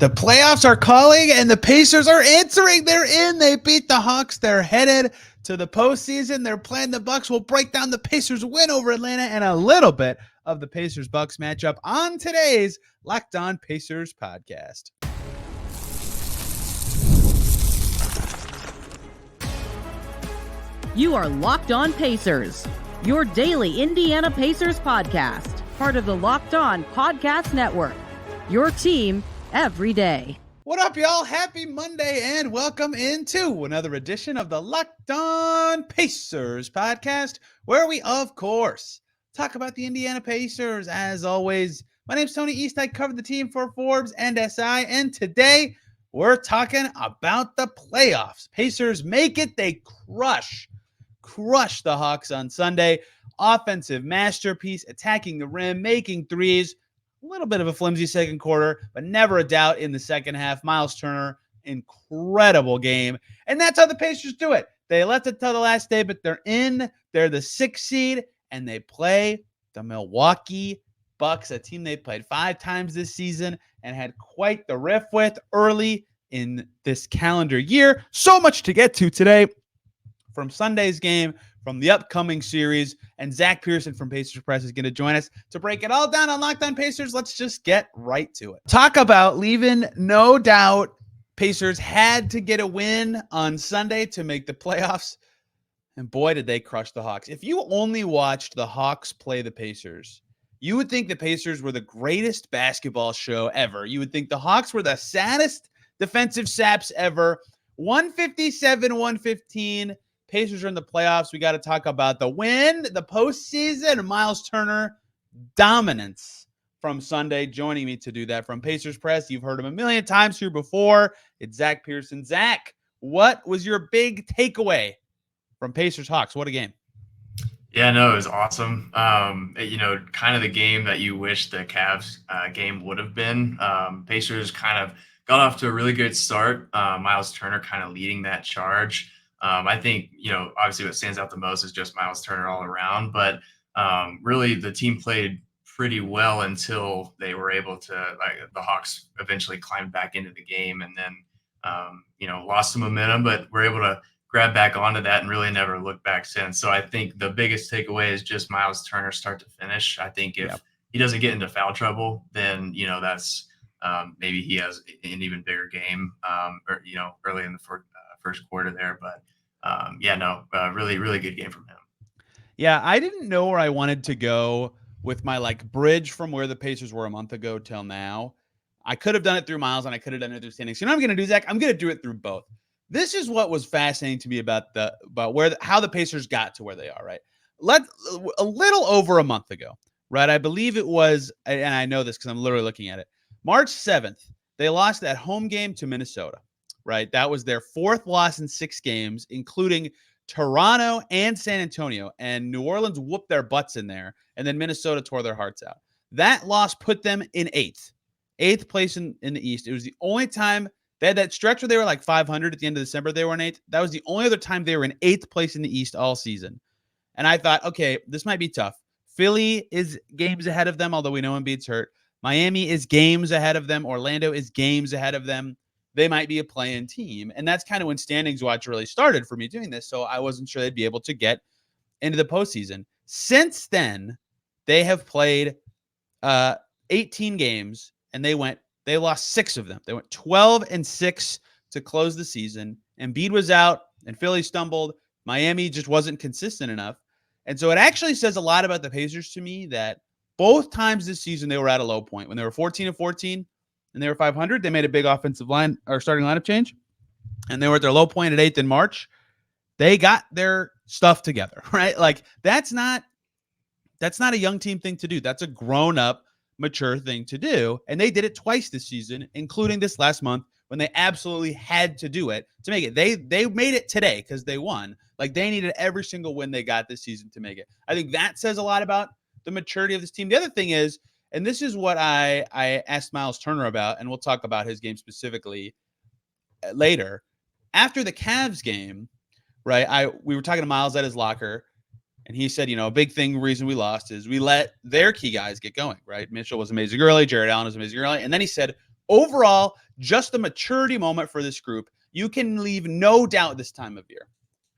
The playoffs are calling and the Pacers are answering. They're in. They beat the Hawks. They're headed to the postseason. They're playing the Bucks. We'll break down the Pacers win over Atlanta and a little bit of the Pacers-Bucks matchup on today's Locked On Pacers podcast. You are Locked On Pacers, your daily Indiana Pacers podcast, part of the Locked On Podcast Network, your team every day. What up, y'all? Happy Monday and welcome into another edition of the Locked On Pacers podcast, where we, of course, talk about the Indiana Pacers. As always, my name's Tony East. I cover the team for Forbes and SI, and today we're talking about the playoffs. Pacers make it. They crush the Hawks on Sunday. Offensive masterpiece, attacking the rim, making threes. A little bit of a flimsy second quarter, but never a doubt in the second half. Myles Turner, incredible game. And that's how the Pacers do it. They left it till the last day, but they're in. They're the 6th seed, and they play the Milwaukee Bucks, a team they played 5 times this season and had quite the riff with early in this calendar year. So much to get to today from Sunday's game, from the upcoming series, and Zach Pearson from Pacers Press is going to join us to break it all down on Locked On Pacers. Let's just get right to it. Talk about leaving no doubt. Pacers had to get a win on Sunday to make the playoffs, and boy, did they crush the Hawks. If you only watched the Hawks play the Pacers, you would think the Pacers were the greatest basketball show ever. You would think the Hawks were the saddest defensive saps ever. 157-115. Pacers are in the playoffs. We got to talk about the win, the postseason, Myles Turner dominance from Sunday. Joining me to do that from Pacers Press, you've heard him a million times here before. It's Zach Pearson. Zach, what was your big takeaway from Pacers Hawks? What a game. Yeah, no, it was awesome. Kind of the game that you wish the Cavs game would have been. Pacers kind of got off to a really good start. Myles Turner kind of leading that charge. I think, obviously what stands out the most is just Myles Turner all around, but really the team played pretty well until they were able to, the Hawks eventually climbed back into the game and then, lost some momentum, but were able to grab back onto that and really never looked back since. So I think the biggest takeaway is just Myles Turner start to finish. I think if he doesn't get into foul trouble, then, that's maybe he has an even bigger game, early in the first quarter there, but really, really good game from him. Yeah, I didn't know where I wanted to go with my bridge from where the Pacers were a month ago till now. I could have done it through Myles and I could have done it through standings. You know what I'm going to do, Zach? I'm going to do it through both. This is what was fascinating to me about how the Pacers got to where they are, right? A little over a month ago, right? I believe it was, and I know this because I'm literally looking at it, March 7th, they lost that home game to Minnesota. Right. That was their 4th loss in 6 games, including Toronto and San Antonio. And New Orleans whooped their butts in there. And then Minnesota tore their hearts out. That loss put them in 8th place in the East. It was the only time they had that stretch where they were 500 at the end of December. They were in 8th. That was the only other time they were in 8th place in the East all season. And I thought, okay, this might be tough. Philly is games ahead of them, although we know Embiid's hurt. Miami is games ahead of them. Orlando is games ahead of them. They might be a play-in team. And that's kind of when Standings Watch really started for me doing this. So I wasn't sure they'd be able to get into the postseason. Since then, they have played 18 games, and they lost 6 of them. They went 12-6 to close the season. Embiid was out, and Philly stumbled. Miami just wasn't consistent enough. And so it actually says a lot about the Pacers to me that both times this season they were at a low point. When they were 14-14, and they were 500, they made a big offensive line or starting lineup change, and they were at their low point at 8th in March. They got their stuff together, right? That's not a young team thing to do. That's a grown-up, mature thing to do, and they did it twice this season, including this last month when they absolutely had to do it to make it. They made it today because they won. They needed every single win they got this season to make it. I think that says a lot about the maturity of this team. The other thing is, and this is what I asked Myles Turner about, and we'll talk about his game specifically later. After the Cavs game, right, we were talking to Myles at his locker, and he said, a big reason we lost is we let their key guys get going, right? Mitchell was amazing early. Jared Allen was amazing early. And then he said, overall, just a maturity moment for this group. You can leave no doubt this time of year.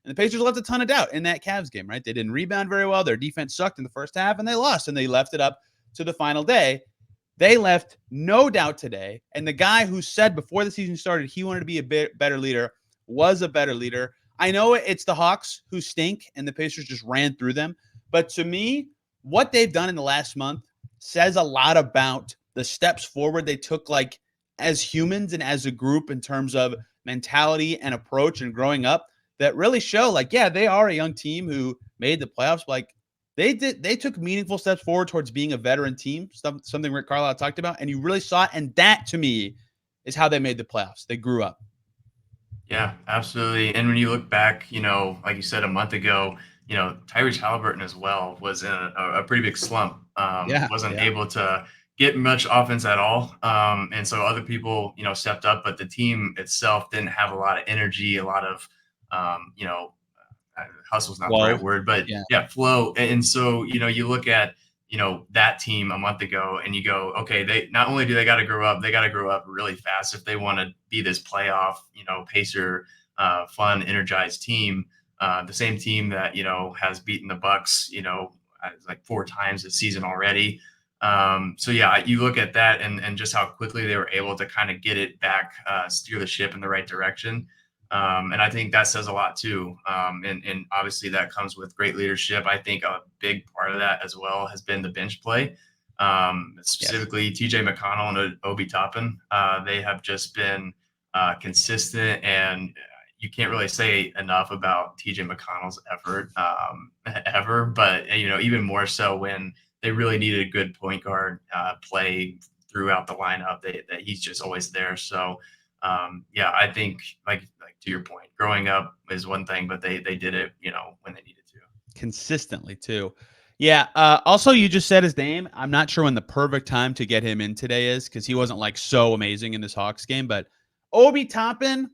And the Pacers left a ton of doubt in that Cavs game, right? They didn't rebound very well. Their defense sucked in the first half, and they lost, and they left it up to the final day. They left no doubt today. And the guy who said before the season started he wanted to be a bit better leader was a better leader. I know it's the Hawks who stink, and the Pacers just ran through them. But to me, what they've done in the last month says a lot about the steps forward they took, like as humans and as a group in terms of mentality and approach and growing up, that really show like, yeah, they are a young team who made the playoffs. Like they took meaningful steps forward towards being a veteran team, something Rick Carlisle talked about. And you really saw it. And that to me is how they made the playoffs. They grew up. Yeah, absolutely. And when you look back, like you said, a month ago, Tyrese Haliburton as well was in a pretty big slump. Wasn't able to get much offense at all. And so other people, stepped up, but the team itself didn't have a lot of energy, a lot of, hustle's not the right word, but flow. And so, you look at, that team a month ago and you go, okay, they not only do they got to grow up, they got to grow up really fast if they want to be this playoff, Pacer, fun, energized team. The same team that, has beaten the Bucks, like 4 times this season already. So yeah, you look at that and just how quickly they were able to kind of get it back, steer the ship in the right direction. And I think that says a lot too. And obviously that comes with great leadership. I think a big part of that as well has been the bench play, specifically TJ McConnell and Obi Toppin. They have just been consistent, and you can't really say enough about TJ McConnell's effort ever, but even more so when they really needed a good point guard play throughout the lineup, that he's just always there. So I think like to your point, growing up is one thing, but they did it, when they needed to. Consistently too. Yeah. Also, you just said his name. I'm not sure when the perfect time to get him in today is, because he wasn't like so amazing in this Hawks game, but Obi Toppin,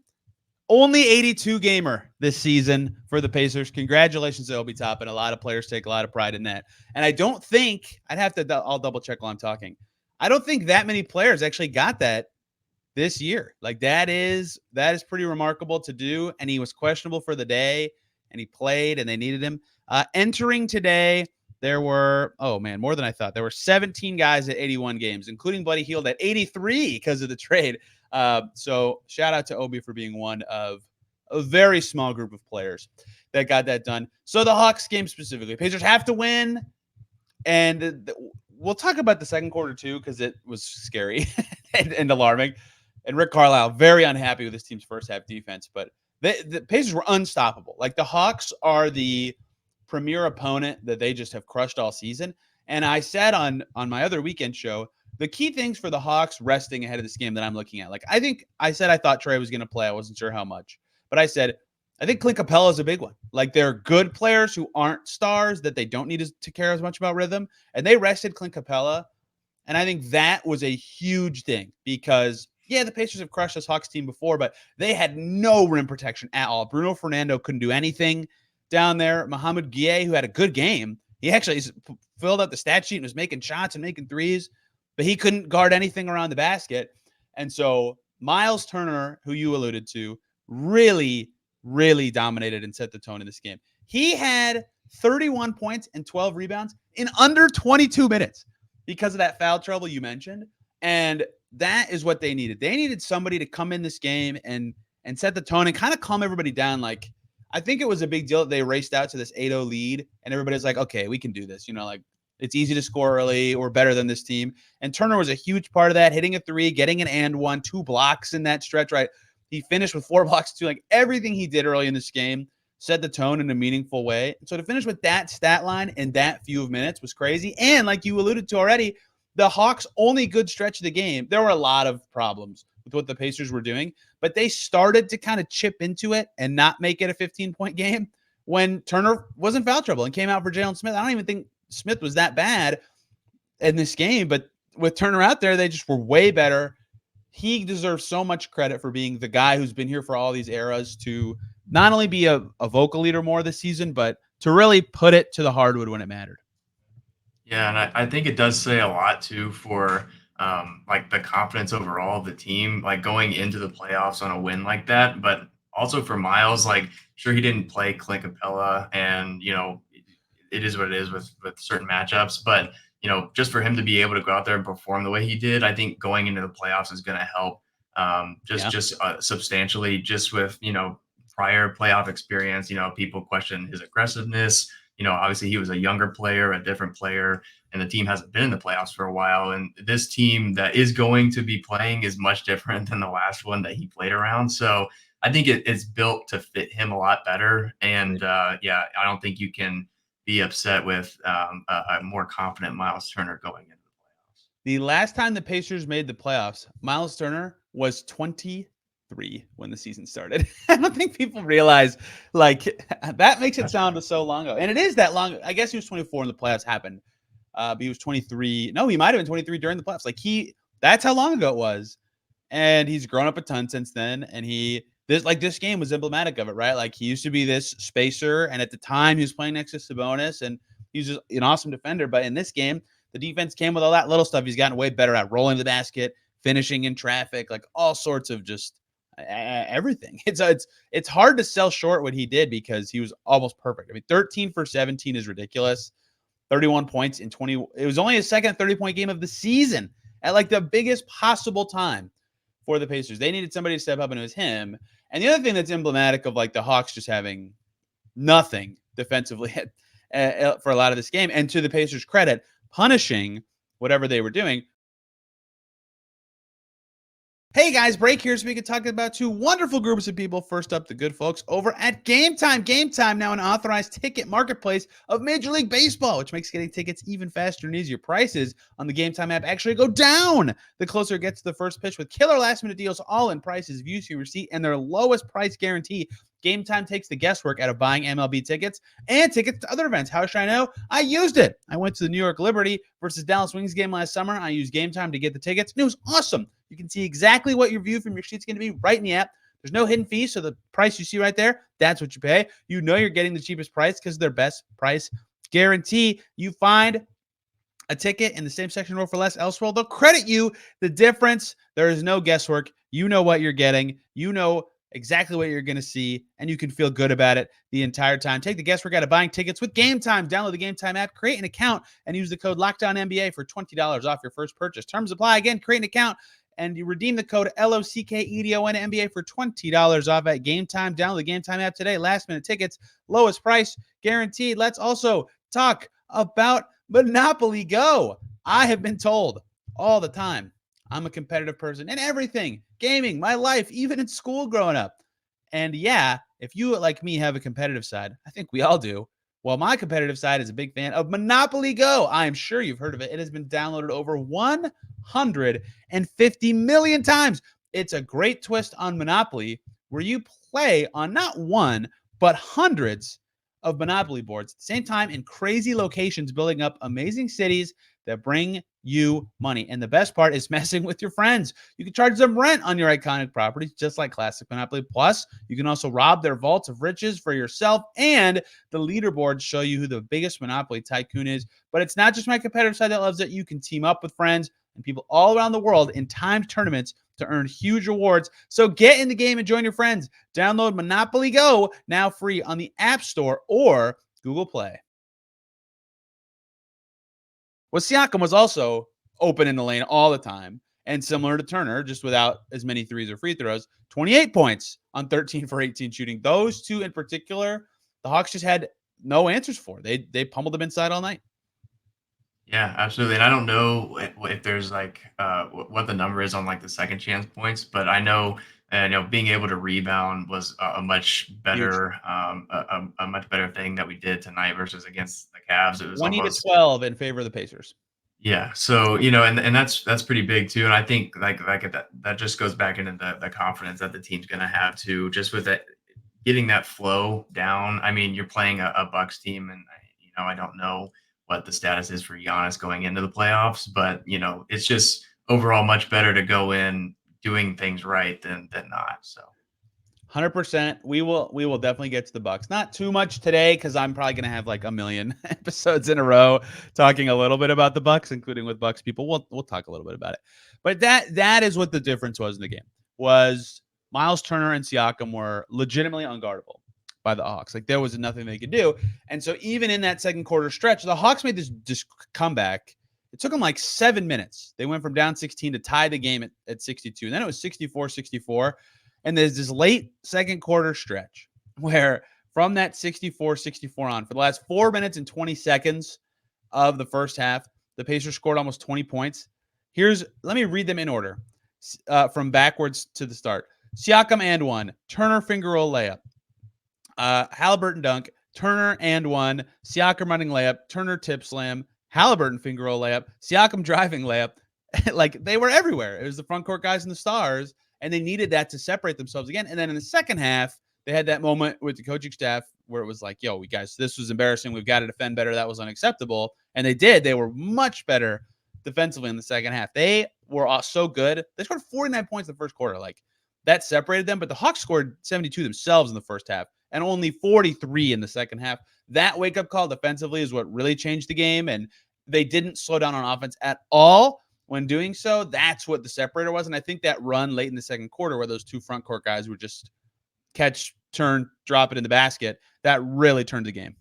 only 82 gamer this season for the Pacers. Congratulations to Obi Toppin. A lot of players take a lot of pride in that. And I don't think I'll double check while I'm talking. I don't think that many players actually got that this year. Like that is pretty remarkable to do. And he was questionable for the day, and he played, and they needed him. Entering today, there were, more than I thought. There were 17 guys at 81 games, including Buddy Hield at 83 because of the trade. So shout out to Obi for being one of a very small group of players that got that done. So the Hawks game specifically, Pacers have to win. And we'll talk about the second quarter too, because it was scary and alarming. And Rick Carlisle, very unhappy with his team's first half defense, but the Pacers were unstoppable. Like the Hawks are the premier opponent that they just have crushed all season. And I said on my other weekend show, the key things for the Hawks resting ahead of this game that I'm looking at, like I thought Trey was going to play. I wasn't sure how much, but I said, I think Clint Capella is a big one. Like they're good players who aren't stars that they don't need to care as much about rhythm. And they rested Clint Capella. And I think that was a huge thing because the Pacers have crushed this Hawks team before, but they had no rim protection at all. Bruno Fernando couldn't do anything down there. Mohamed Gueye, who had a good game, he actually filled out the stat sheet and was making shots and making threes, but he couldn't guard anything around the basket. And so Myles Turner, who you alluded to, really, really dominated and set the tone in this game. He had 31 points and 12 rebounds in under 22 minutes because of that foul trouble you mentioned. And that is what they needed. They needed somebody to come in this game and set the tone and kind of calm everybody down. Like, I think it was a big deal that they raced out to this 8-0 lead, and everybody's like, okay, we can do this. Like it's easy to score early. We're better than this team. And Turner was a huge part of that, hitting a 3, getting an and 1, 2 blocks in that stretch, right? He finished with 4 blocks too. Like everything he did early in this game set the tone in a meaningful way. So to finish with that stat line in that few of minutes was crazy. And like you alluded to already, the Hawks' only good stretch of the game, there were a lot of problems with what the Pacers were doing, but they started to kind of chip into it and not make it a 15-point game when Turner was in foul trouble and came out for Jalen Smith. I don't even think Smith was that bad in this game, but with Turner out there, they just were way better. He deserves so much credit for being the guy who's been here for all these eras to not only be a vocal leader more this season, but to really put it to the hardwood when it mattered. Yeah, and I think it does say a lot, too, for like the confidence overall of the team, like going into the playoffs on a win like that. But also for Myles, like sure he didn't play Clint Capella, and it is what it is with certain matchups, but just for him to be able to go out there and perform the way he did, I think going into the playoffs is going to help substantially, just with prior playoff experience. People question his aggressiveness. Obviously he was a younger player, a different player, and the team hasn't been in the playoffs for a while. And this team that is going to be playing is much different than the last one that he played around. So I think it's built to fit him a lot better. And I don't think you can be upset with a more confident Myles Turner going into the playoffs. The last time the Pacers made the playoffs, Myles Turner was 23 when the season started. I don't think people realize, like, that makes it sound so long ago. And it is that long. I guess he was 24 when the playoffs happened. But he was 23. No, he might have been 23 during the playoffs. Like, that's how long ago it was. And he's grown up a ton since then. And this game was emblematic of it, right? Like, he used to be this spacer, and at the time he was playing next to Sabonis, and he's just an awesome defender. But in this game, the defense came with all that little stuff. He's gotten way better at rolling the basket, finishing in traffic, like all sorts of just everything. It's hard to sell short what he did because he was almost perfect. I mean, 13 for 17 is ridiculous. 31 points in 20. It was only his second 30-point game of the season at like the biggest possible time for the Pacers. They needed somebody to step up, and it was him. And the other thing that's emblematic of like the Hawks just having nothing defensively for a lot of this game, and to the Pacers' credit, punishing whatever they were doing. Hey guys, break here so we can talk about two wonderful groups of people. First up, the good folks over at Game Time. Game Time, now an authorized ticket marketplace of Major League Baseball, which makes getting tickets even faster and easier. Prices on the Game Time app actually go down the closer it gets to the first pitch, with killer last-minute deals, all-in prices, views to your receipt, and their lowest price guarantee. Game Time takes the guesswork out of buying MLB tickets and tickets to other events. How should I know? I used it. I went to the New York Liberty versus Dallas Wings game last summer. I used Game Time to get the tickets, and it was awesome. You can see exactly what your view from your seat's going to be right in the app. There's no hidden fees, so the price you see right there, that's what you pay. You know you're getting the cheapest price because their best price guarantee. You find a ticket in the same section row for less elsewhere, they'll credit you the difference. There is no guesswork. You know what you're getting. You know exactly what you're going to see, and you can feel good about it the entire time. Take the guesswork out of buying tickets with Game Time. Download the Game Time app, create an account, and use the code LOCKDOWNNBA for $20 off your first purchase. Terms apply. Again, create an account, and you redeem the code LOCKEDONNBA for $20 off at Game Time. Download the Game Time app today. Last-minute tickets, lowest price guaranteed. Let's also talk about Monopoly Go. I have been told all the time I'm a competitive person in everything, gaming, my life, even in school growing up. And yeah, if you, like me, have a competitive side, I think we all do. Well, my competitive side is a big fan of Monopoly Go. I am sure you've heard of it. It has been downloaded over 150 million times. It's a great twist on Monopoly where you play on not one, but hundreds of Monopoly boards at the same time in crazy locations, building up amazing cities that bring you money. And the best part is messing with your friends. You can charge them rent on your iconic properties, just like classic Monopoly. Plus, you can also rob their vaults of riches for yourself, and the leaderboards show you who the biggest Monopoly tycoon is. But it's not just my competitive side that loves it. You can team up with friends and people all around the world in timed tournaments to earn huge rewards. So get in the game and join your friends. Download Monopoly Go, now free on the App Store or Google Play. Well, Siakam was also open in the lane all the time, and similar to Turner, just without as many threes or free throws, 28 points on 13 for 18 shooting. Those two in particular, the Hawks just had no answers for. They pummeled them inside all night. Yeah, absolutely. And I don't know if there's like what the number is on like the second chance points, but I know being able to rebound was a much better a much better thing that we did tonight versus against the Cavs. It was 20 almost to 12 in favor of the Pacers. Yeah, so and that's pretty big too. And I think like that just goes back into the confidence that the team's going to have to, just with it getting that flow down. I mean, you're playing a Bucks team, and I don't know what the status is for Giannis going into the playoffs, but it's just overall much better to go in doing things right than not. So 100%. We will definitely get to the Bucks. Not too much today because I'm probably gonna have like a million episodes in a row talking a little bit about the Bucks, including with Bucks people. We'll talk a little bit about it. But that is what the difference was in the game. Was Myles Turner and Siakam were legitimately unguardable by the Hawks. Like there was nothing they could do. And so even in that second quarter stretch, the Hawks made this comeback. It took them like 7 minutes. They went from down 16 to tie the game at 62. And then it was 64-64. And there's this late second quarter stretch where from that 64-64 on, for the last 4 minutes and 20 seconds of the first half, the Pacers scored almost 20 points. Let me read them in order from backwards to the start. Siakam and one, Turner finger roll layup, Haliburton dunk, Turner and one, Siakam running layup, Turner tip slam, Haliburton finger roll layup, Siakam driving layup. Like they were everywhere. It was the front court guys and the stars, and they needed that to separate themselves again. And then in the second half, they had that moment with the coaching staff where it was like, yo, guys, this was embarrassing. We've got to defend better. That was unacceptable. And they did. They were much better defensively in the second half. They were so good. They scored 49 points in the first quarter. Like that separated them. But the Hawks scored 72 themselves in the first half and only 43 in the second half. That wake-up call defensively is what really changed the game. And they didn't slow down on offense at all. When doing so, that's what the separator was. And I think that run late in the second quarter where those two front court guys would just catch, turn, drop it in the basket, that really turned the game.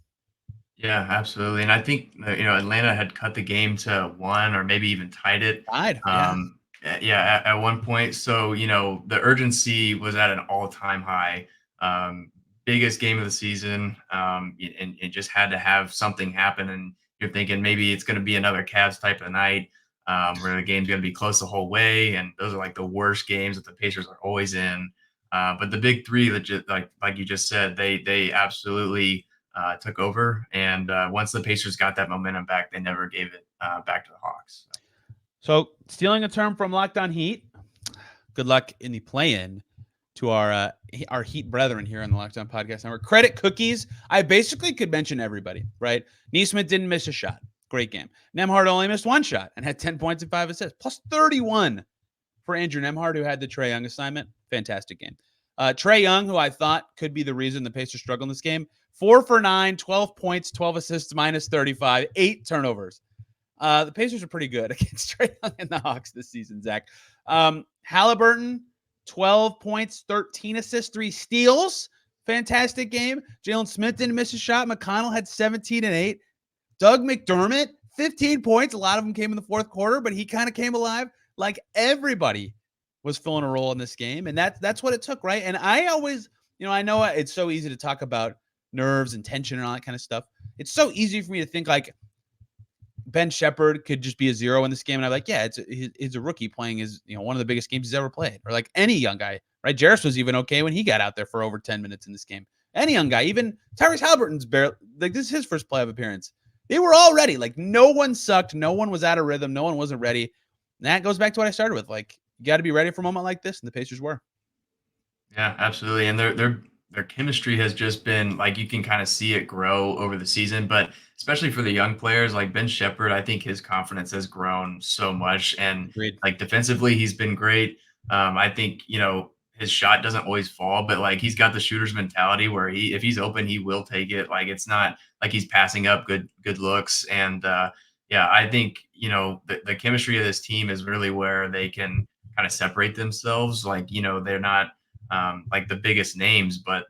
Yeah, absolutely. And I think, Atlanta had cut the game to 1 or maybe even tied it. At one point. So, the urgency was at an all-time high. Biggest game of the season. And it just had to have something happen. And you're thinking maybe it's going to be another Cavs type of night. Where the game's going to be close the whole way, and those are like the worst games that the Pacers are always in. But the big three, that just, like you just said, they absolutely took over. And once the Pacers got that momentum back, they never gave it back to the Hawks. So stealing a term from Locked On Heat, good luck in the play-in to our Heat brethren here on the Locked On Podcast Network. Credit cookies. I basically could mention everybody, right? Neesmith didn't miss a shot. Great game. Nembhard only missed 1 shot and had 10 points and 5 assists, plus 31 for Andrew Nembhard, who had the Trae Young assignment. Fantastic game. Trae Young, who I thought could be the reason the Pacers struggle in this game, 4 for 9, 12 points, 12 assists, minus 35, 8 turnovers. The Pacers are pretty good against Trae Young and the Hawks this season, Zach. Haliburton, 12 points, 13 assists, 3 steals. Fantastic game. Jalen Smith didn't miss a shot. McConnell had 17 and 8. Doug McDermott, 15 points. A lot of them came in the fourth quarter, but he kind of came alive. Like everybody was filling a role in this game. And that's what it took, right? And I always, I know it's so easy to talk about nerves and tension and all that kind of stuff. It's so easy for me to think like Ben Shepherd could just be a 0 in this game. And I'm like, yeah, it's a rookie playing his, one of the biggest games he's ever played. Or like any young guy, right? Jarris was even okay when he got out there for over 10 minutes in this game. Any young guy, even Tyrese Haliburton's barely, like this is his first playoff appearance. They were all ready. Like no one sucked. No one was out of rhythm. No one wasn't ready. And that goes back to what I started with. Like you got to be ready for a moment like this. And the Pacers were. Yeah, absolutely. And their chemistry has just been like, you can kind of see it grow over the season, but especially for the young players like Ben Shepherd, I think his confidence has grown so much. And Agreed. Like defensively, he's been great. I think, his shot doesn't always fall, but like he's got the shooter's mentality where if he's open, he will take it. Like it's not like he's passing up good looks. And I think, the chemistry of this team is really where they can kind of separate themselves. Like, they're not like the biggest names, but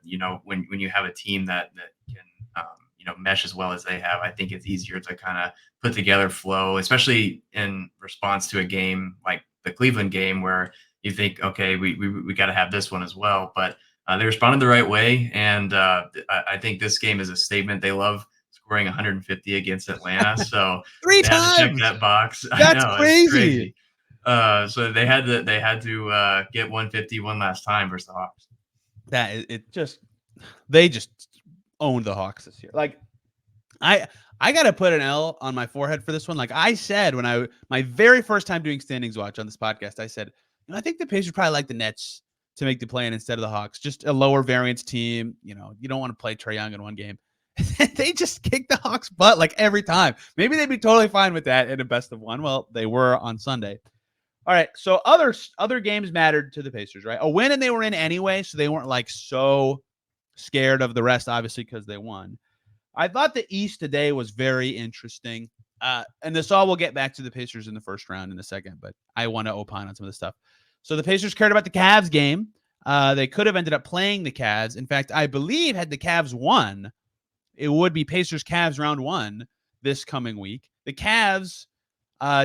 when you have a team that can mesh as well as they have, I think it's easier to kind of put together flow, especially in response to a game like the Cleveland game where you think, okay, we got to have this one as well. But they responded the right way. And I think this game is a statement. They love scoring 150 against Atlanta. So 3 they times. had to check that box. That's I know, crazy. So they had to get 150 one last time versus the Hawks. They just owned the Hawks this year. Like I got to put an L on my forehead for this one. Like I said, when my very first time doing standings watch on this podcast, I said, I think the Pacers probably like the Nets to make the play-in instead of the Hawks. Just a lower variance team. You don't want to play Trae Young in one game. They just kick the Hawks' butt like every time. Maybe they'd be totally fine with that in a best of one. Well, they were on Sunday. All right. So other games mattered to the Pacers, right? A win and they were in anyway, so they weren't like so scared of the rest, obviously, because they won. I thought the East today was very interesting. And this all will get back to the Pacers in the first round in a second, but I want to opine on some of the stuff. So the Pacers cared about the Cavs game. They could have ended up playing the Cavs. In fact, I believe had the Cavs won, it would be Pacers-Cavs round 1 this coming week. The Cavs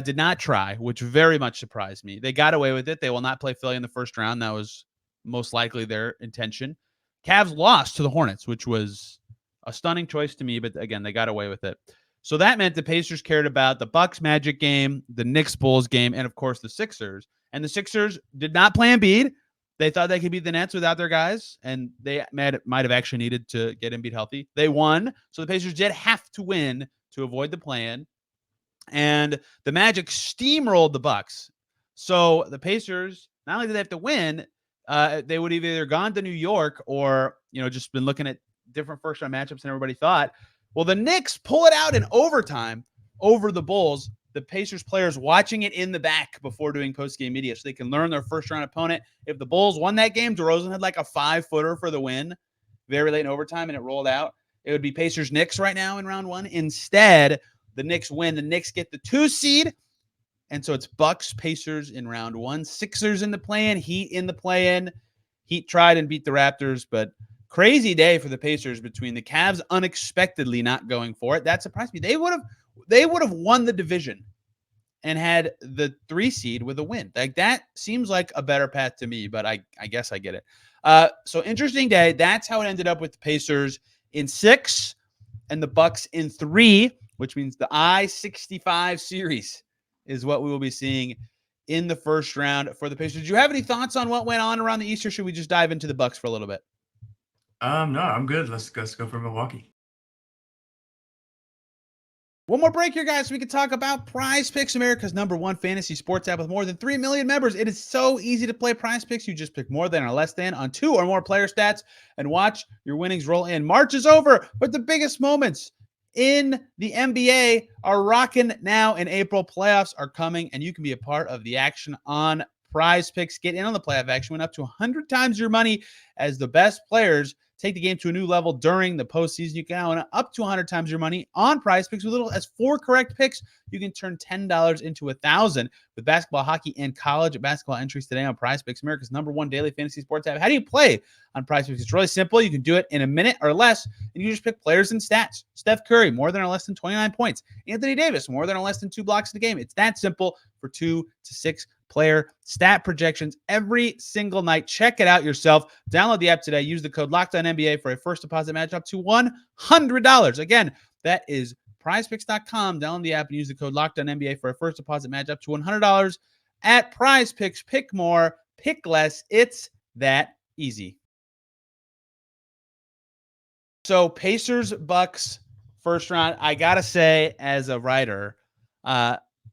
did not try, which very much surprised me. They got away with it. They will not play Philly in the first round. That was most likely their intention. Cavs lost to the Hornets, which was a stunning choice to me, but again, they got away with it. So that meant the Pacers cared about the Bucks Magic game, the Knicks Bulls game, and of course the Sixers. And the Sixers did not play Embiid. They thought they could beat the Nets without their guys, and they might have actually needed to get Embiid healthy. They won, so the Pacers did have to win to avoid the play-in. And the Magic steamrolled the Bucks. So the Pacers, not only did they have to win, they would have either gone to New York or, just been looking at different first-round matchups than everybody thought. Well, the Knicks pull it out in overtime over the Bulls. The Pacers players watching it in the back before doing post-game media so they can learn their first-round opponent. If the Bulls won that game, DeRozan had like a 5-footer for the win very late in overtime, and it rolled out. It would be Pacers-Knicks right now in round 1. Instead, the Knicks win. The Knicks get the 2 seed. And so it's Bucks, Pacers in round 1. Sixers in the play-in, Heat in the play-in. Heat tried and beat the Raptors, but crazy day for the Pacers between the Cavs unexpectedly not going for it. That surprised me. They would have won the division and had the 3 seed with a win. Like that seems like a better path to me, but I guess I get it. So interesting day. That's how it ended up with the Pacers in 6 and the Bucks in 3. Which means the I-65 series is what we will be seeing in the first round for the Pacers. Do you have any thoughts on what went on around the East, or should we just dive into the Bucks for a little bit? No, I'm good. Let's go for Milwaukee. One more break here, guys, so we can talk about Prize Picks, America's #1 fantasy sports app with more than 3 million members. It is so easy to play Prize Picks. You just pick more than or less than on 2 or more player stats and watch your winnings roll in. March is over, but the biggest moments in the NBA are rocking now in April. Playoffs are coming, and you can be a part of the action on Prize Picks. Get in on the playoff action. Win up to 100 times your money as the best players take the game to a new level during the postseason. You can now win up to 100 times your money on Prize Picks. With little as 4 correct picks, you can turn $10 into $1,000 with basketball, hockey, and college basketball entries today on Prize Picks, America's #1 daily fantasy sports app. How do you play on Prize Picks? It's really simple. You can do it in a minute or less, and you just pick players and stats. Steph Curry, more than or less than 29 points. Anthony Davis, more than or less than 2 blocks in the game. It's that simple for 2 to 6 player stat projections every single night. Check it out yourself. Download the app today. Use the code LOCKEDONNBA for a first deposit match up to $100. Again, that is prizepicks.com. Download the app and use the code LOCKEDONNBA for a first deposit match up to $100 at Prize Picks. Pick more, pick less. It's that easy. So Pacers, Bucks, first round. I got to say, as a writer,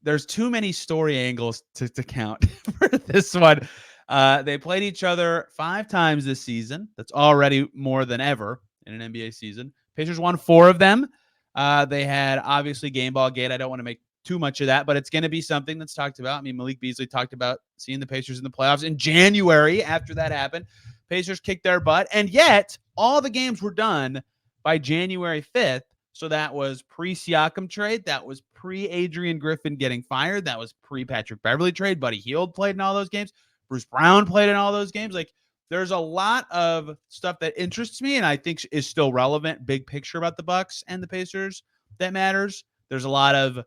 there's too many story angles to count for this one. They played each other 5 times this season. That's already more than ever in an NBA season. Pacers won 4 of them. They had, obviously, game ball gate. I don't want to make too much of that, but it's going to be something that's talked about. I mean, Malik Beasley talked about seeing the Pacers in the playoffs in January after that happened. Pacers kicked their butt, and yet all the games were done by January 5th. So that was pre-Siakam trade. That was pre-Adrian Griffin getting fired. That was pre-Patrick Beverley trade. Buddy Hield played in all those games. Bruce Brown played in all those games. Like, there's a lot of stuff that interests me and I think is still relevant, big picture about the Bucks and the Pacers that matters. There's a lot of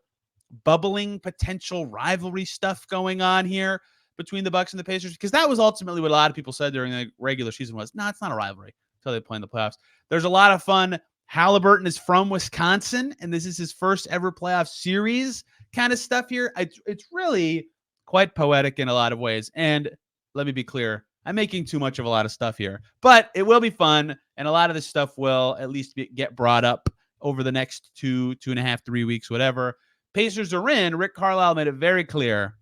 bubbling potential rivalry stuff going on here between the Bucks and the Pacers, because that was ultimately what a lot of people said during the regular season was, no, it's not a rivalry until they play in the playoffs. There's a lot of fun. Haliburton is from Wisconsin, and this is his first ever playoff series kind of stuff here. It's really quite poetic in a lot of ways. And let me be clear, I'm making too much of a lot of stuff here, but it will be fun, and a lot of this stuff will at least get brought up over the next 2.5, 3 weeks, whatever. Pacers are in. Rick Carlisle made it very clear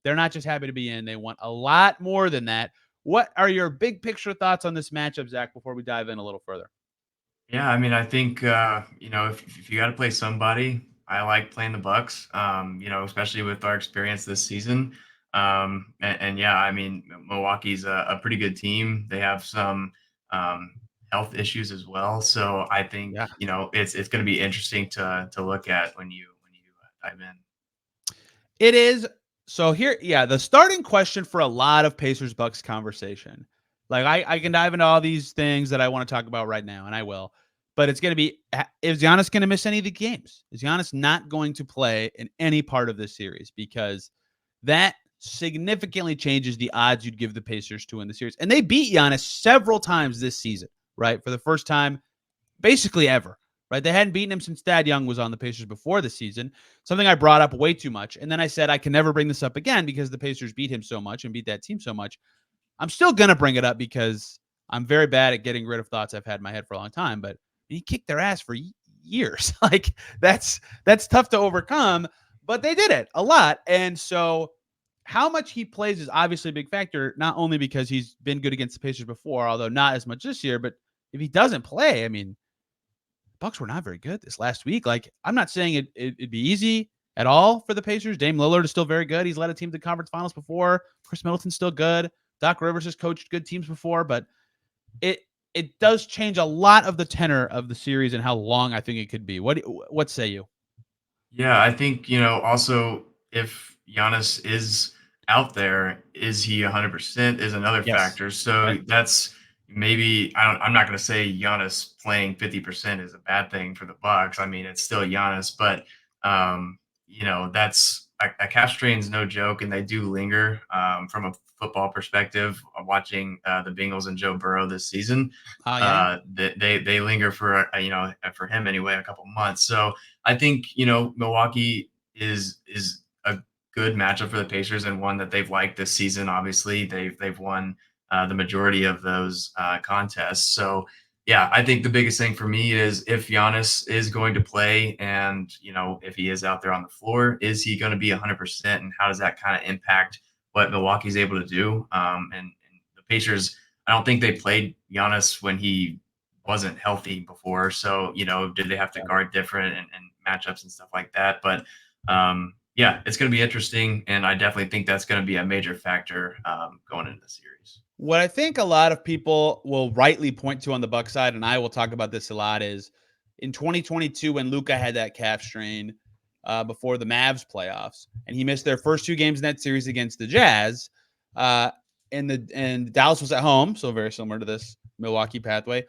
they're not just happy to be in. They want a lot more than that. What are your big picture thoughts on this matchup, Zach, before we dive in a little further? Yeah, I mean, I think if you got to play somebody, I like playing the Bucks. Especially with our experience this season. And yeah, I mean, Milwaukee's a pretty good team. They have some health issues as well. So I think, Yeah. it's going to be interesting to look at when you dive in. It is. So here, yeah, the starting question for a lot of Pacers Bucks conversation. Like I can dive into all these things that I want to talk about right now, and I will. But it's going to be, is Giannis going to miss any of the games? Is Giannis not going to play in any part of this series? Because that significantly changes the odds you'd give the Pacers to win the series. And they beat Giannis several times this season, right? For the first time basically ever, right? They hadn't beaten him since Thad Young was on the Pacers before the season, something I brought up way too much. And then I said I can never bring this up again because the Pacers beat him so much and beat that team so much. I'm still going to bring it up because I'm very bad at getting rid of thoughts I've had in my head for a long time, but he kicked their ass for years. Like that's tough to overcome, but they did it a lot. And so how much he plays is obviously a big factor, not only because he's been good against the Pacers before, although not as much this year, but if he doesn't play, I mean, Bucks were not very good this last week. Like, I'm not saying it'd be easy at all for the Pacers. Dame Lillard is still very good. He's led a team to the conference finals before. Chris Middleton's still good. Doc Rivers has coached good teams before, but it does change a lot of the tenor of the series and how long I think it could be. What say you? Yeah, I think, also if Giannis is out there, is he 100% is another Yes. factor. So Right. that's maybe I'm not going to say Giannis playing 50% is a bad thing for the Bucks. I mean, it's still Giannis, but that's a calf strain is no joke, and they do linger from a football perspective. Watching the Bengals and Joe Burrow this season, Yeah. they linger for for him anyway a couple months. So I think Milwaukee is a good matchup for the Pacers and one that they've liked this season. Obviously, they've won the majority of those contests. So yeah, I think the biggest thing for me is if Giannis is going to play, and if he is out there on the floor, is he going to be 100%, and how does that kind of impact what Milwaukee's able to do? And the Pacers, I don't think they played Giannis when he wasn't healthy before. So, did they have to guard different and matchups and stuff like that? But yeah, it's going to be interesting. And I definitely think that's going to be a major factor going into the series. What I think a lot of people will rightly point to on the Bucks side, and I will talk about this a lot, is in 2022 when Luka had that calf strain before the Mavs playoffs, and he missed their first two games in that series against the Jazz, and Dallas was at home, so very similar to this Milwaukee pathway.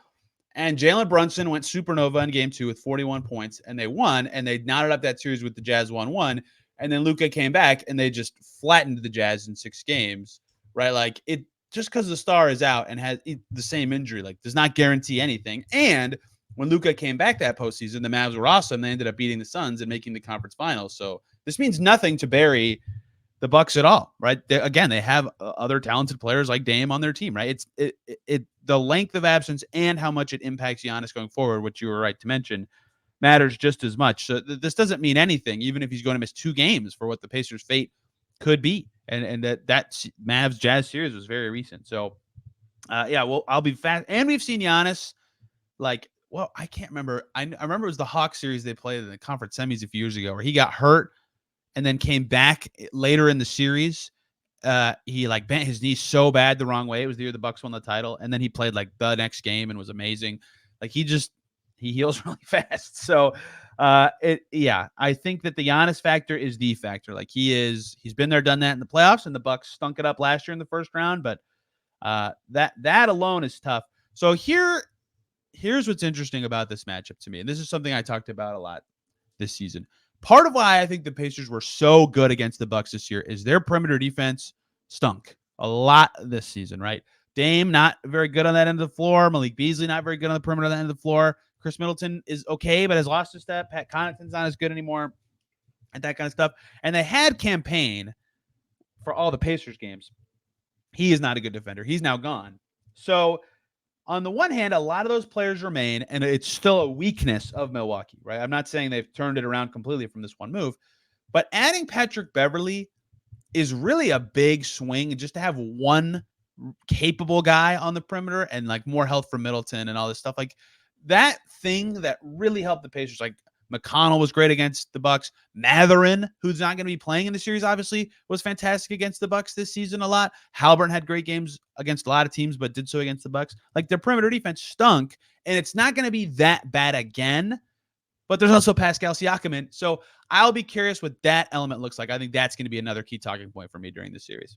And Jalen Brunson went supernova in game 2 with 41 points, and they won, and they knotted up that series with the Jazz 1-1. And then Luka came back, and they just flattened the Jazz in 6 games, right? Like, it just because the star is out and has the same injury, like, does not guarantee anything. And when Luka came back that postseason, the Mavs were awesome. They ended up beating the Suns and making the conference finals. So this means nothing to Barry the Bucks at all, right? They have other talented players like Dame on their team, right? It's the length of absence and how much it impacts Giannis going forward, which you were right to mention, matters just as much. So this doesn't mean anything, even if he's going to miss 2 games for what the Pacers' fate could be. And that Mavs Jazz series was very recent. So yeah, well, I'll be fast. And we've seen Giannis I can't remember. I remember it was the Hawks series they played in the conference semis a few years ago where he got hurt and then came back later in the series. He bent his knee so bad the wrong way. It was the year the Bucks won the title, and then he played the next game and was amazing. He heals really fast. So, I think that the Giannis factor is the factor. He's been there, done that in the playoffs, and the Bucks stunk it up last year in the first round. But that alone is tough. So here's what's interesting about this matchup to me, and this is something I talked about a lot this season. Part of why I think the Pacers were so good against the Bucks this year is their perimeter defense stunk a lot this season, right? Dame, not very good on that end of the floor. Malik Beasley, not very good on the perimeter on that end of the floor. Chris Middleton is okay, but has lost a step. Pat Connaughton's not as good anymore, and that kind of stuff. And they had Campaign for all the Pacers games. He is not a good defender. He's now gone. So on the one hand, a lot of those players remain, and it's still a weakness of Milwaukee, right? I'm not saying they've turned it around completely from this one move, but adding Patrick Beverley is really a big swing, just to have one capable guy on the perimeter and more health for Middleton and all this stuff. That thing that really helped the Pacers, McConnell was great against the Bucks. Mathurin, who's not going to be playing in the series, obviously, was fantastic against the Bucks this season a lot. Haliburton had great games against a lot of teams, but did so against the Bucks. Like, their perimeter defense stunk, and it's not going to be that bad again. But there's also Pascal Siakam in. So I'll be curious what that element looks like. I think that's going to be another key talking point for me during the series.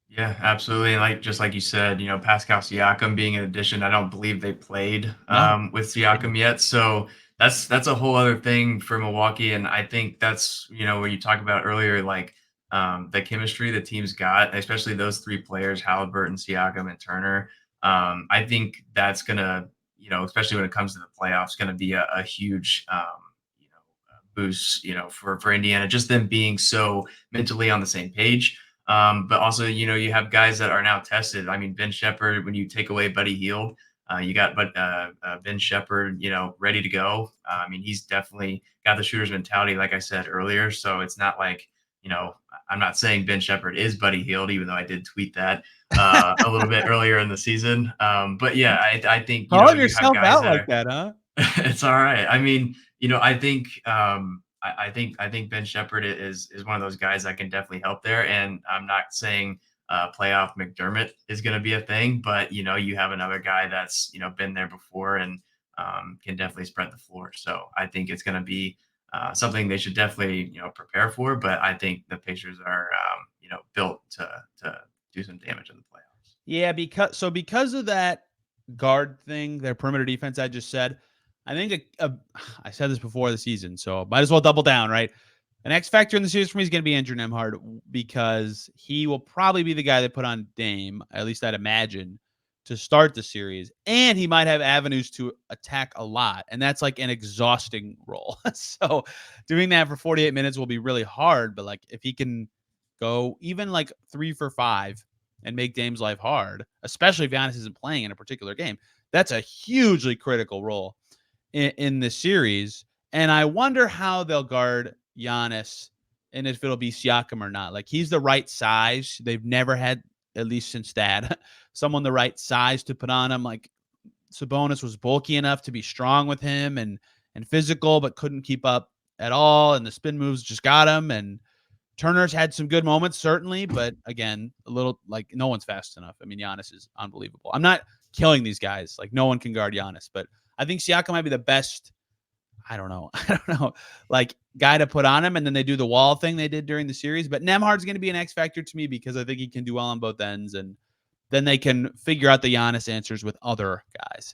Yeah, absolutely. And just like you said, Pascal Siakam being an addition, I don't believe they played with Siakam yet. So that's a whole other thing for Milwaukee. And I think that's, when you talk about earlier, the chemistry the team's got, especially those three players, Haliburton, Siakam, and Turner. I think that's going to, especially when it comes to the playoffs, going to be a huge, boost, for Indiana, just them being so mentally on the same page. But also, you have guys that are now tested. I mean, Ben Shepherd, when you take away Buddy Hield, you got Ben Shepherd, ready to go. I mean, he's definitely got the shooter's mentality, like I said earlier. So it's not like, I'm not saying Ben Shepherd is Buddy Hield, even though I did tweet that a little bit earlier in the season. But yeah, I think calling yourself out like that, huh? It's all right. I mean, I think I think Ben Shepherd is one of those guys that can definitely help there. And I'm not saying playoff McDermott is going to be a thing, but you have another guy that's been there before and can definitely spread the floor. So I think it's going to be something they should definitely prepare for. But I think the Pacers are built to do some damage in the playoffs. Yeah, because of that guard thing, their perimeter defense, I just said. I think I said this before the season, so might as well double down, right? An X factor in the series for me is going to be Andrew Nembhard because he will probably be the guy that put on Dame, at least I'd imagine, to start the series. And he might have avenues to attack a lot, and that's like an exhausting role. So doing that for 48 minutes will be really hard, but if he can go even 3 for 5 and make Dame's life hard, especially if Giannis isn't playing in a particular game, that's a hugely critical role in the series. And I wonder how they'll guard Giannis and if it'll be Siakam or not. He's the right size. They've never had, at least since that, someone the right size to put on him. Sabonis was bulky enough to be strong with him and physical, but couldn't keep up at all. And the spin moves just got him. And Turner's had some good moments, certainly, but again, a little no one's fast enough. I mean, Giannis is unbelievable. I'm not killing these guys. No one can guard Giannis, but I think Siakam might be the best, I don't know, guy to put on him. And then they do the wall thing they did during the series. But Nembhard's going to be an X factor to me because I think he can do well on both ends. And then they can figure out the Giannis answers with other guys.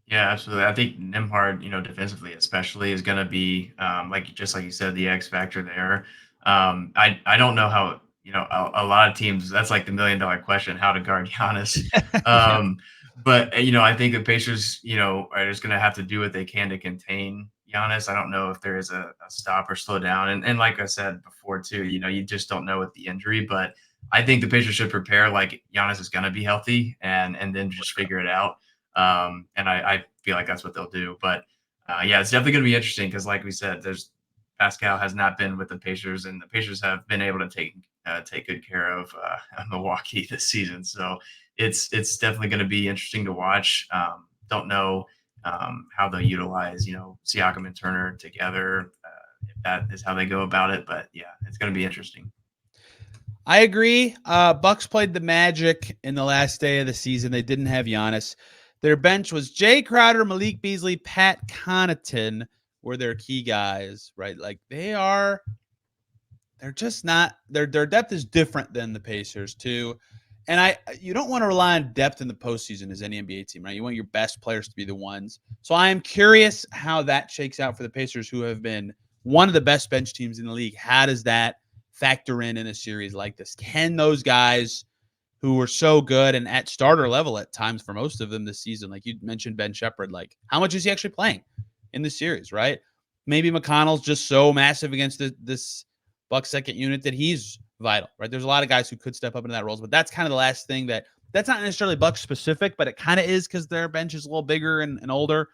Yeah, absolutely. I think Nembhard, defensively especially, is going to be, just like you said, the X factor there. I don't know how, a lot of teams, that's the $1 million question, how to guard Giannis. But, I think the Pacers, are just going to have to do what they can to contain Giannis. I don't know if there is a stop or slow down. And like I said before, too, you just don't know with the injury. But I think the Pacers should prepare Giannis is going to be healthy and then just figure it out. And I feel like that's what they'll do. But, yeah, it's definitely going to be interesting because, like we said, Pascal has not been with the Pacers, and the Pacers have been able to take good care of Milwaukee this season. So it's definitely going to be interesting to watch. Don't know how they'll utilize, Siakam and Turner together. If that is how they go about it, but yeah, it's going to be interesting. I agree. Bucks played the Magic in the last day of the season. They didn't have Giannis. Their bench was Jay Crowder, Malik Beasley, Pat Connaughton were their key guys, right? They're just not, their depth is different than the Pacers too. And you don't want to rely on depth in the postseason as any NBA team, right? You want your best players to be the ones. So I am curious how that shakes out for the Pacers, who have been one of the best bench teams in the league. How does that factor in a series like this? Can those guys who were so good and at starter level at times for most of them this season, like you mentioned Ben Shepherd, how much is he actually playing in the series, right? Maybe McConnell's just so massive against this Bucks second unit that he's vital, right? There's a lot of guys who could step up into that roles, but that's kind of the last thing that's not necessarily Bucks specific, but it kind of is because their bench is a little bigger and older,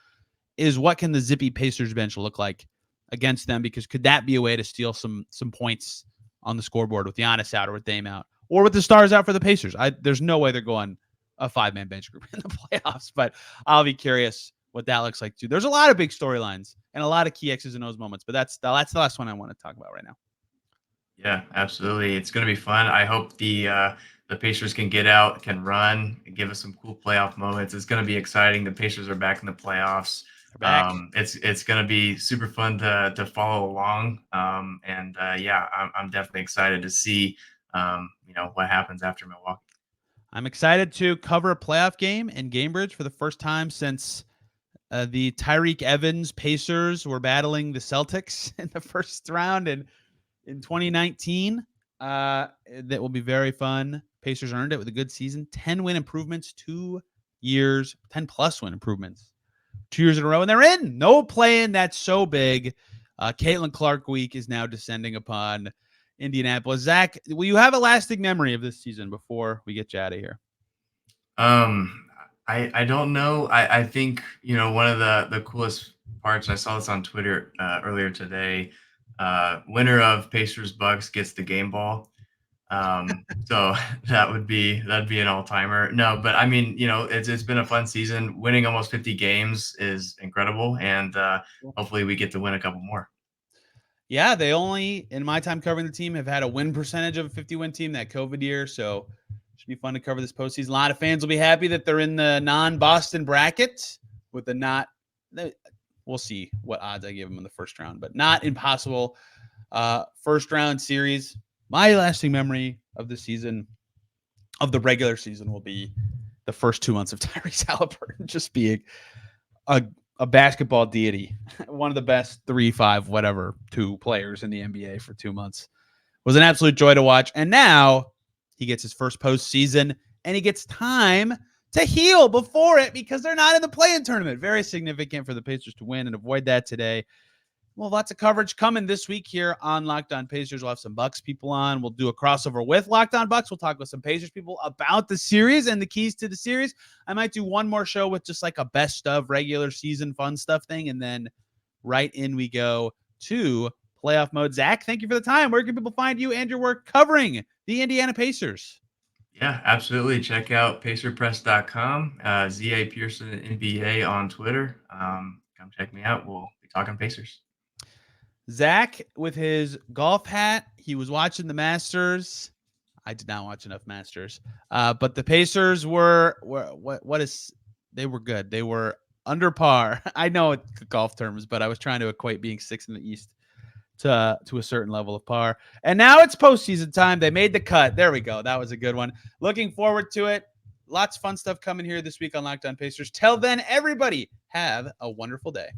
is what can the zippy Pacers bench look like against them? Because could that be a way to steal some points on the scoreboard with Giannis out or with Dame out or with the stars out for the Pacers? There's no way they're going a 5-man bench group in the playoffs, but I'll be curious what that looks like too. There's a lot of big storylines and a lot of key X's and O's moments, but that's the last one I want to talk about right now. Yeah, absolutely. It's going to be fun. I hope the Pacers can get out, can run, and give us some cool playoff moments. It's going to be exciting. The Pacers are back in the playoffs. They're back. It's going to be super fun to follow along. I'm definitely excited to see what happens after Milwaukee. I'm excited to cover a playoff game in Gamebridge for the first time since the Tyreek Evans Pacers were battling the Celtics in the first round in 2019. That will be very fun. Pacers earned it with a good season. 10-win improvements, 2 years, 10-plus win improvements, 2 years in a row, and they're in. No play-in. That's so big. Caitlin Clark week is now descending upon Indianapolis. Zach, will you have a lasting memory of this season before we get you out of here? I don't know. I think, one of the coolest parts, I saw this on Twitter earlier today, winner of Pacers Bucks gets the game ball. So that'd be an all-timer. No, but I mean, it's been a fun season. Winning almost 50 games is incredible. And hopefully we get to win a couple more. Yeah, they only, in my time covering the team, have had a win percentage of a 50-win team that COVID year. So it should be fun to cover this postseason. A lot of fans will be happy that they're in the non-Boston bracket with the not – we'll see what odds I give them in the first round, but not impossible first-round series. My lasting memory of the season, of the regular season, will be the first 2 months of Tyrese Haliburton just being a basketball deity, one of the best 3, 5, whatever, 2 players in the NBA for 2 months. It was an absolute joy to watch. And now he gets his first postseason, and he gets time to heal before it because they're not in the play-in tournament. Very significant for the Pacers to win and avoid that today. Well, lots of coverage coming this week here on Locked On Pacers. We'll have some Bucks people on. We'll do a crossover with Locked On Bucks. We'll talk with some Pacers people about the series and the keys to the series. I might do one more show with just like a best of regular season fun stuff thing. And then right in we go to playoff mode. Zach, thank you for the time. Where can people find you and your work covering the Indiana Pacers? Yeah, absolutely. Check out pacerpress.com, ZA Pearson NBA on Twitter. Come check me out. We'll be talking Pacers. Zach, with his golf hat, he was watching the Masters. I did not watch enough Masters, but the Pacers were they were good. They were under par. I know it's golf terms, but I was trying to equate being 6th in the East to a certain level of par. And now it's postseason time. They made the cut. There we go. That was a good one. Looking forward to it. Lots of fun stuff coming here this week on Locked On Pacers. Till then, everybody, have a wonderful day.